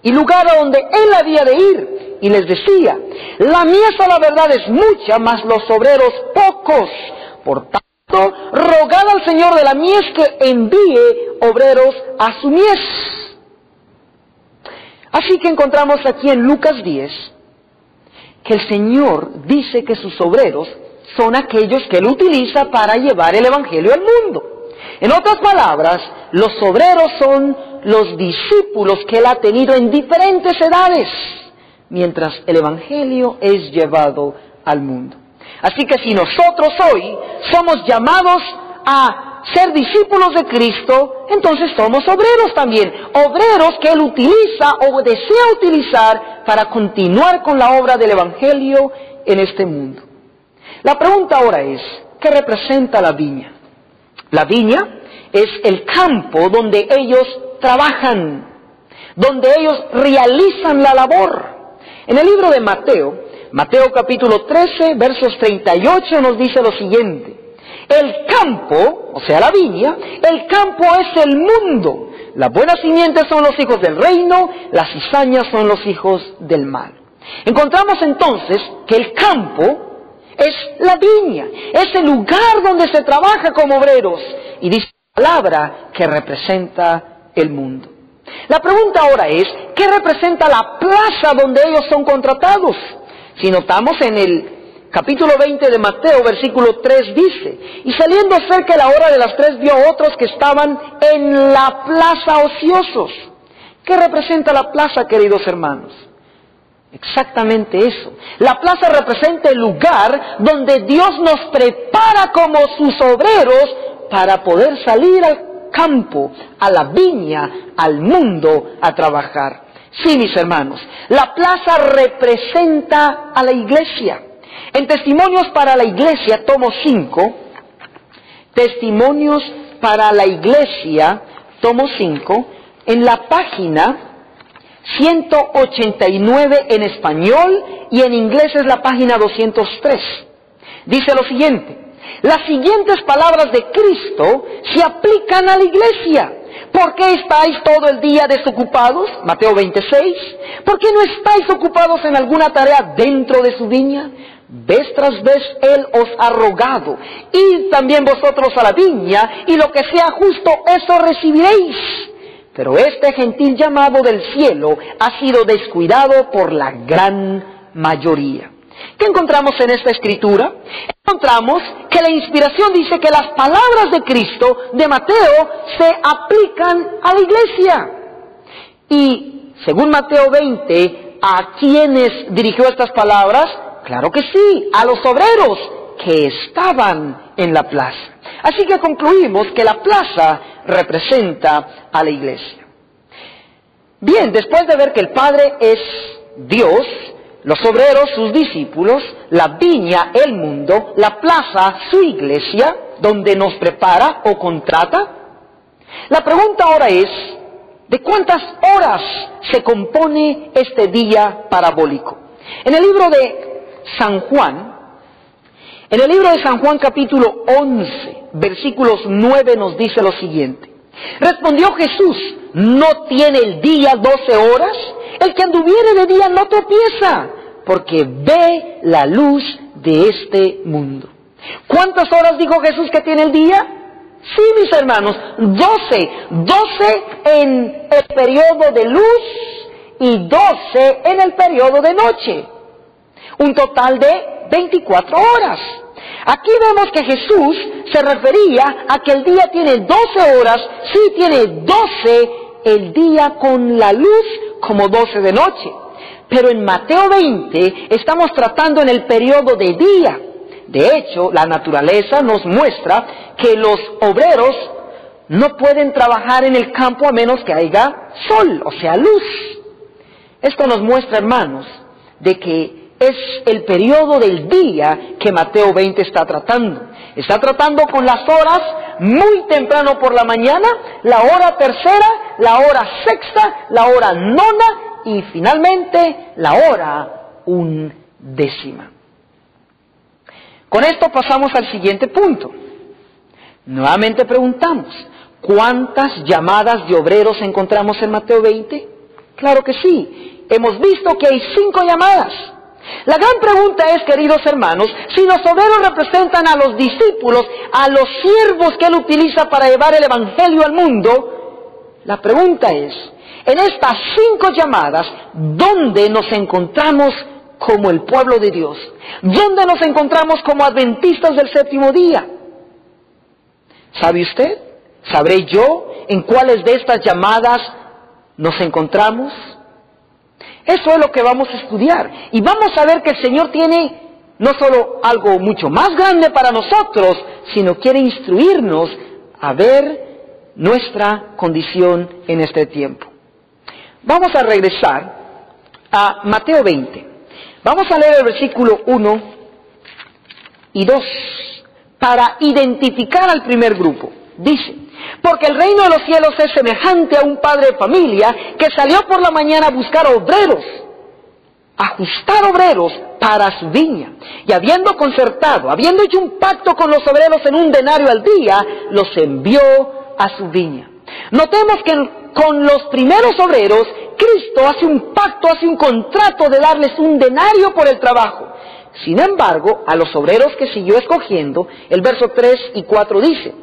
y lugar a donde él había de ir. Y les decía: la mies a la verdad es mucha, mas los obreros pocos. Por tanto, rogad al Señor de la mies que envíe obreros a su mies. Así que encontramos aquí en Lucas 10 que el Señor dice que sus obreros son aquellos que Él utiliza para llevar el Evangelio al mundo. En otras palabras, los obreros son los discípulos que Él ha tenido en diferentes edades, mientras el Evangelio es llevado al mundo. Así que si nosotros hoy somos llamados a ser discípulos de Cristo, entonces somos obreros también, obreros que Él utiliza o desea utilizar para continuar con la obra del Evangelio en este mundo. La pregunta ahora es: ¿qué representa la viña? La viña es el campo donde ellos trabajan, donde ellos realizan la labor. En el libro de Mateo capítulo 13, versos 38 nos dice lo siguiente: el campo, o sea la viña, el campo es el mundo. Las buenas simientes son los hijos del reino, las cizañas son los hijos del mal. Encontramos entonces que el campo es la viña, es el lugar donde se trabaja como obreros, y dice la palabra que representa el mundo. La pregunta ahora es: ¿qué representa la plaza donde ellos son contratados? Si notamos en el capítulo 20 de Mateo, versículo 3 dice: y saliendo cerca de la hora de las 3 vio a otros que estaban en la plaza ociosos. ¿Qué representa la plaza, queridos hermanos? Exactamente eso. La plaza representa el lugar donde Dios nos prepara como sus obreros para poder salir al campo, a la viña, al mundo, a trabajar. Sí, mis hermanos, la plaza representa a la iglesia. En Testimonios para la Iglesia, tomo 5, Testimonios para la Iglesia, tomo 5, en la página 189 en español y en inglés es la página 203. Dice lo siguiente: las siguientes palabras de Cristo se aplican a la iglesia. ¿Por qué estáis todo el día desocupados? Mateo 26. ¿Por qué no estáis ocupados en alguna tarea dentro de su viña? Vez tras vez Él os ha rogado, id también vosotros a la viña, y lo que sea justo, eso recibiréis. Pero este gentil llamado del cielo ha sido descuidado por la gran mayoría. ¿Qué encontramos en esta escritura? Encontramos que la inspiración dice que las palabras de Cristo, de Mateo, se aplican a la iglesia. Y según Mateo 20, ¿a quiénes dirigió estas palabras? Claro que sí, a los obreros que estaban en la plaza. Así que concluimos que la plaza representa a la iglesia. Bien, después de ver que el Padre es Dios, los obreros sus discípulos, la viña el mundo, la plaza su iglesia, donde nos prepara o contrata, la pregunta ahora es: ¿de cuántas horas se compone este día parabólico? En el libro de San Juan, capítulo 11, versículos 9 nos dice lo siguiente: respondió Jesús: ¿no tiene el día 12 horas? El que anduviere de día no tropieza, porque ve la luz de este mundo. ¿Cuántas horas dijo Jesús que tiene el día? Sí, mis hermanos, 12. 12 en el periodo de luz y 12 en el periodo de noche. Un total de 24 horas. Aquí vemos que Jesús se refería a que el día tiene 12 horas, sí tiene 12 el día con la luz como 12 de noche. Pero en Mateo 20 estamos tratando en el periodo de día. De hecho, la naturaleza nos muestra que los obreros no pueden trabajar en el campo a menos que haya sol, o sea, luz. Esto nos muestra, hermanos, de que es el periodo del día que Mateo 20 está tratando. Está tratando con las horas muy temprano por la mañana, la hora tercera, la hora sexta, la hora nona y finalmente la hora undécima. Con esto pasamos al siguiente punto. Nuevamente preguntamos: ¿cuántas llamadas de obreros encontramos en Mateo 20? Claro que sí. Hemos visto que hay 5 llamadas. La gran pregunta es, queridos hermanos, si los obreros representan a los discípulos, a los siervos que Él utiliza para llevar el Evangelio al mundo. La pregunta es, en estas 5 llamadas, ¿dónde nos encontramos como el pueblo de Dios? ¿Dónde nos encontramos como adventistas del séptimo día? ¿Sabe usted? ¿Sabré yo en cuáles de estas llamadas nos encontramos? Eso es lo que vamos a estudiar. Y vamos a ver que el Señor tiene no solo algo mucho más grande para nosotros, sino quiere instruirnos a ver nuestra condición en este tiempo. Vamos a regresar a Mateo 20. Vamos a leer el versículo 1 y 2 para identificar al primer grupo. Dice: porque el reino de los cielos es semejante a un padre de familia que salió por la mañana a buscar obreros, ajustar obreros para su viña. Y habiendo concertado, habiendo hecho un pacto con los obreros en un denario al día, los envió a su viña. Notemos que con los primeros obreros, Cristo hace un pacto, hace un contrato de darles un denario por el trabajo. Sin embargo, a los obreros que siguió escogiendo, el verso 3 y 4 dice: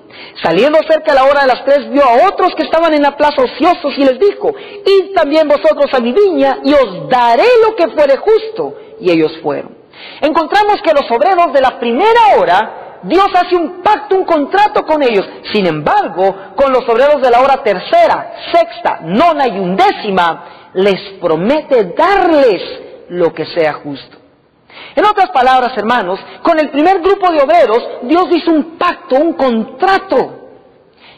saliendo cerca a la hora de las 3, vio a otros que estaban en la plaza ociosos y les dijo: id también vosotros a mi viña y os daré lo que fuere justo. Y ellos fueron. Encontramos que los obreros de la primera hora, Dios hace un pacto, un contrato con ellos. Sin embargo, con los obreros de la hora tercera, sexta, nona y undécima, les promete darles lo que sea justo. En otras palabras, hermanos, con el primer grupo de obreros, Dios hizo un pacto, un contrato.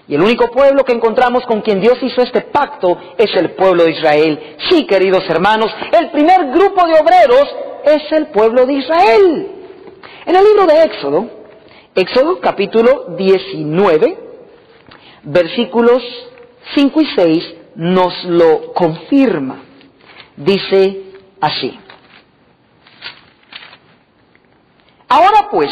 Y el único pueblo que encontramos con quien Dios hizo este pacto es el pueblo de Israel. Sí, queridos hermanos, el primer grupo de obreros es el pueblo de Israel. En el libro de Éxodo capítulo 19, versículos 5 y 6, nos lo confirma. Dice así: ahora pues,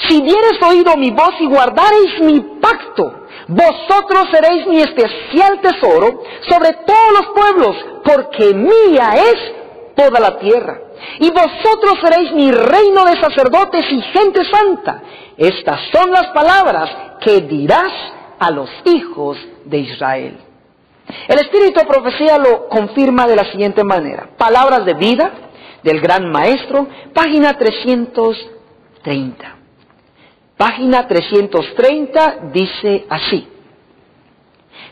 si diereis oído mi voz y guardareis mi pacto, vosotros seréis mi especial tesoro sobre todos los pueblos, porque mía es toda la tierra. Y vosotros seréis mi reino de sacerdotes y gente santa. Estas son las palabras que dirás a los hijos de Israel. El Espíritu de Profecía lo confirma de la siguiente manera. Palabras de vida del Gran Maestro, página 330. Página 330 dice así: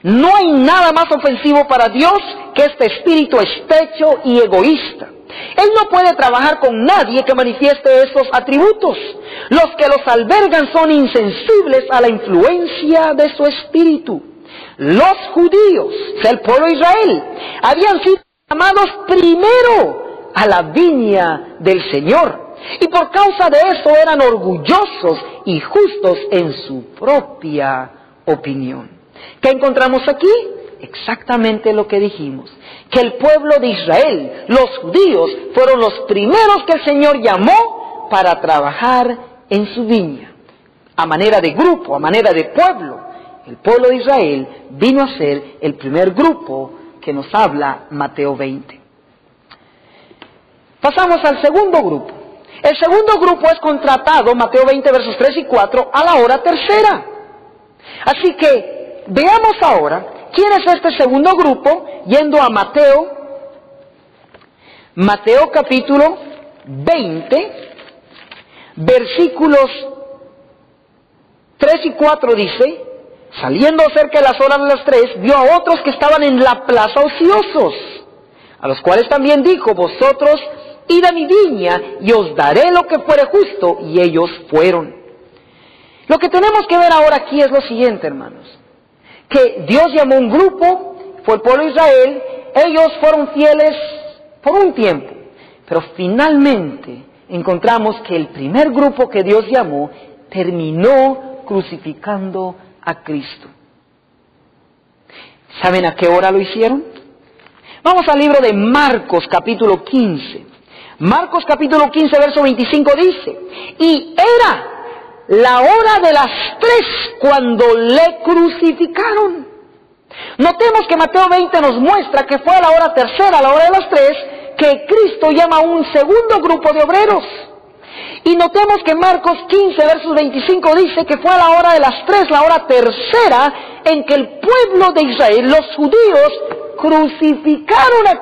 no hay nada más ofensivo para Dios que este espíritu estrecho y egoísta. Él no puede trabajar con nadie que manifieste esos atributos. Los que los albergan son insensibles a la influencia de su espíritu. Los judíos, el pueblo de Israel, habían sido llamados primero a la viña del Señor. Y por causa de eso eran orgullosos y justos en su propia opinión. ¿Qué encontramos aquí? Exactamente lo que dijimos, que el pueblo de Israel, los judíos, fueron los primeros que el Señor llamó para trabajar en su viña. A manera de grupo, a manera de pueblo, el pueblo de Israel vino a ser el primer grupo que nos habla Mateo 20. Pasamos al segundo grupo. El segundo grupo es contratado, Mateo 20, versos 3 y 4, a la hora tercera. Así que veamos ahora quién es este segundo grupo, yendo a Mateo capítulo 20, versículos 3 y 4 dice: saliendo cerca de las horas de las 3, vio a otros que estaban en la plaza ociosos, a los cuales también dijo: vosotros id a mi viña y os daré lo que fuere justo. Y ellos fueron. Lo que tenemos que ver ahora aquí es lo siguiente, hermanos, que Dios llamó un grupo, fue el pueblo de Israel, ellos fueron fieles por un tiempo, pero finalmente encontramos que el primer grupo que Dios llamó terminó crucificando a Cristo. ¿Saben a qué hora lo hicieron? Vamos al libro de Marcos capítulo 15. Marcos capítulo 15 verso 25 dice: y era la hora de las 3 cuando le crucificaron. Notemos que Mateo 20 nos muestra que fue a la hora tercera, a la hora de las 3, que Cristo llama a un segundo grupo de obreros. Y notemos que Marcos 15, versos 25 dice que fue a la hora de las 3, la hora tercera, en que el pueblo de Israel, los judíos, crucificaron a